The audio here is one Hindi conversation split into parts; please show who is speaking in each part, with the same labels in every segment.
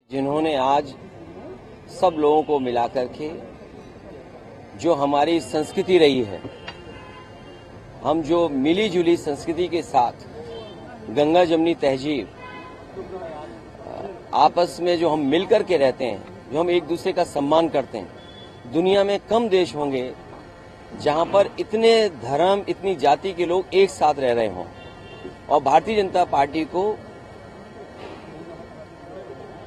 Speaker 1: जिन्होंने आज सब लोगों को मिलाकर के जो हमारी संस्कृति रही है, हम जो मिली जुली संस्कृति के साथ गंगा जमनी तहजीब, आपस में जो हम मिलकर के रहते हैं, जो हम एक दूसरे का सम्मान करते हैं, दुनिया में कम देश होंगे जहां पर इतने धर्म, इतनी जाति के लोग एक साथ रह रहे हों। और भारतीय जनता पार्टी को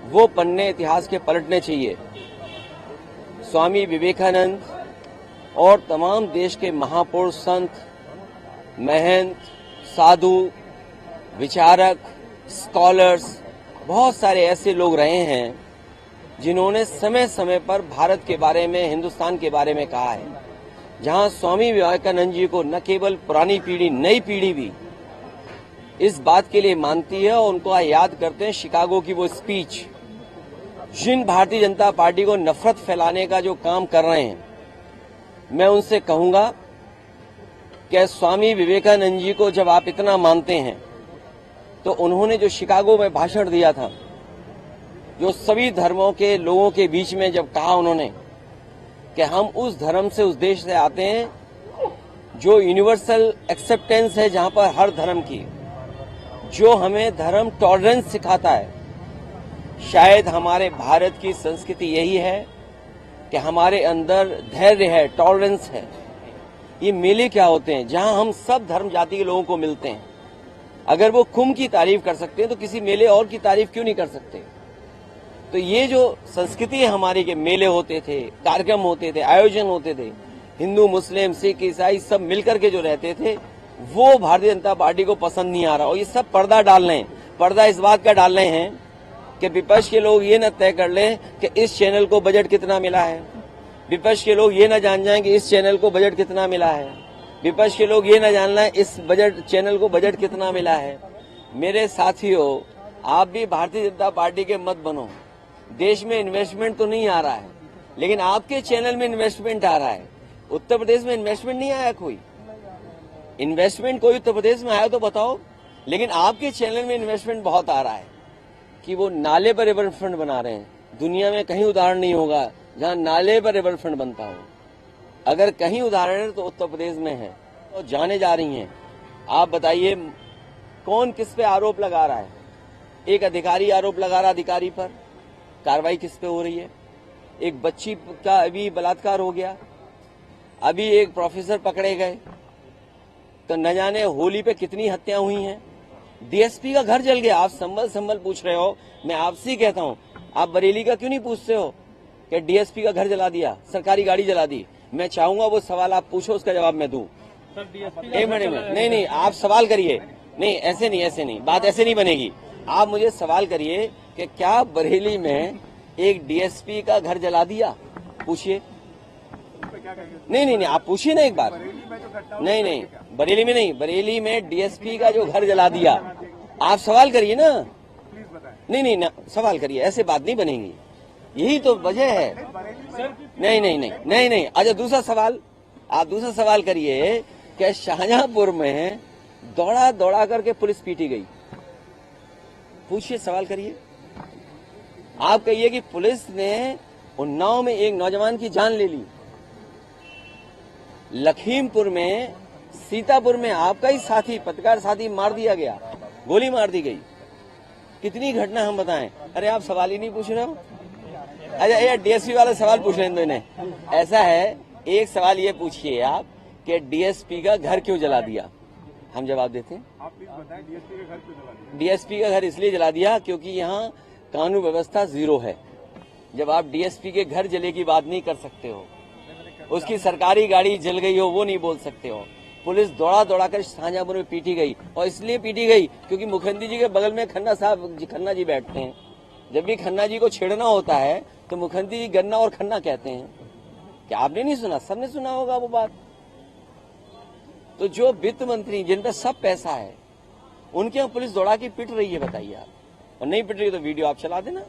Speaker 1: वो पन्ने इतिहास के पलटने चाहिए। स्वामी विवेकानंद और तमाम देश के महापुरुष, संत, महंत, साधु, विचारक, स्कॉलर्स, बहुत सारे ऐसे लोग रहे हैं जिन्होंने समय समय पर भारत के बारे में, हिंदुस्तान के बारे में कहा है। जहां स्वामी विवेकानंद जी को न केवल पुरानी पीढ़ी, नई पीढ़ी भी इस बात के लिए मानती है और उनको याद करते हैं शिकागो की वो स्पीच। जिन भारतीय जनता पार्टी को नफरत फैलाने का जो काम कर रहे हैं, मैं उनसे कहूंगा कि स्वामी विवेकानंद जी को जब आप इतना मानते हैं तो उन्होंने जो शिकागो में भाषण दिया था, जो सभी धर्मों के लोगों के बीच में जब कहा उन्होंने कि हम उस धर्म से, उस देश से आते हैं जो यूनिवर्सल एक्सेप्टेंस है, जहां पर हर धर्म की, जो हमें धर्म टॉलरेंस सिखाता है। शायद हमारे भारत की संस्कृति यही है कि हमारे अंदर धैर्य है, टॉलरेंस है। ये मेले क्या होते हैं जहां हम सब धर्म जाति के लोगों को मिलते हैं। अगर वो कुंभ की तारीफ कर सकते हैं तो किसी मेले और की तारीफ क्यों नहीं कर सकते? तो ये जो संस्कृति है हमारी के मेले होते थे, कार्यक्रम होते थे, आयोजन होते थे, हिंदू, मुस्लिम, सिख, ईसाई सब मिलकर के जो रहते थे, वो भारतीय जनता पार्टी को पसंद नहीं आ रहा। और ये सब पर्दा डाल रहे हैं। पर्दा इस बात का डाल रहे हैं कि विपक्ष के लोग ये न तय कर लें कि इस चैनल को बजट कितना मिला है। विपक्ष के लोग ये न जान जाएं कि इस चैनल को बजट कितना मिला है। विपक्ष के लोग ये न जान लें इस चैनल को बजट कितना मिला है। मेरे साथियों, आप भी भारतीय जनता पार्टी के मत बनो। देश में इन्वेस्टमेंट तो नहीं आ रहा है, लेकिन आपके चैनल में इन्वेस्टमेंट आ रहा है। उत्तर प्रदेश में इन्वेस्टमेंट नहीं आया। कोई इन्वेस्टमेंट कोई उत्तर प्रदेश में आया तो बताओ। लेकिन आपके चैनल में इन्वेस्टमेंट बहुत आ रहा है कि वो नाले पर रिवर फ्रंट बना रहे हैं। दुनिया में कहीं उदाहरण नहीं होगा जहां नाले पर रिवर फ्रंट बनता हो। अगर कहीं उदाहरण है तो उत्तर प्रदेश में है। तो जाने जा रही हैं। आप बताइए कौन किस पे आरोप लगा रहा है? एक अधिकारी आरोप लगा रहा अधिकारी पर, कार्रवाई किस पे हो रही है? एक बच्ची का अभी बलात्कार हो गया, अभी एक प्रोफेसर पकड़े गए। तो न जाने होली पे कितनी हत्याएं हुई हैं। डीएसपी का घर जल गया। आप संभल पूछ रहे हो, मैं आपसे ही कहता हूं, आप बरेली का क्यों नहीं पूछते हो कि डीएसपी का घर जला दिया, सरकारी गाड़ी जला दी? मैं चाहूंगा वो सवाल आप पूछो, उसका जवाब मैं दूं। एक मिनट, नहीं, आप सवाल करिए। नहीं, ऐसे नहीं, बात ऐसे नहीं बनेगी। आप मुझे सवाल करिए कि क्या बरेली में एक डीएसपी का घर जला दिया? पूछिए। नहीं, आप पूछिए ना एक बार। नहीं, बरेली में नहीं, बरेली में डीएसपी का जो घर जला दिया, आप सवाल करिए ना। नहीं ना, सवाल करिए, ऐसे बात नहीं बनेगी। यही तो वजह है। नहीं। अच्छा, दूसरा सवाल, आप दूसरा सवाल करिए कि शाहजहांपुर में दौड़ा करके पुलिस पीटी गई। पूछिए, सवाल करिए। आप कहिए कि पुलिस ने उन्नाव में एक नौजवान की जान ले ली। लखीमपुर में, सीतापुर में आपका ही साथी, पत्रकार साथी मार दिया गया, गोली मार दी गई। कितनी घटना हम बताएं? अरे आप सवाल ही नहीं पूछ रहे हो। अच्छा, ये डीएसपी वाला सवाल पूछ रहे हैं तो इन्हें। ऐसा है, एक सवाल ये पूछिए आप कि डीएसपी का घर क्यों जला दिया? हम जवाब देते हैं। आप प्लीज बताएं, डीएसपी का घर क्यों जला दिया? डीएसपी का घर इसलिए जला दिया क्योंकि यहाँ कानून व्यवस्था जीरो है। जब आप डीएसपी के घर जले की बात नहीं कर सकते हो, उसकी सरकारी गाड़ी जल गई हो वो नहीं बोल सकते हो। पुलिस दौड़ा कर शाहजहांपुर में पीटी गई, और इसलिए पीटी गई क्योंकि मुखर्जी जी के बगल में खन्ना जी बैठते हैं। जब भी खन्ना जी को छेड़ना होता है तो मुखर्जी जी गन्ना और खन्ना कहते हैं। क्या आपने नहीं सुना? सबने सुना होगा वो बात। तो जो वित्त मंत्री, जिन पर सब पैसा है, उनके यहाँ पुलिस दौड़ा के पिट रही है, बताइए आप। और नहीं पिट रही तो वीडियो आप चला देना।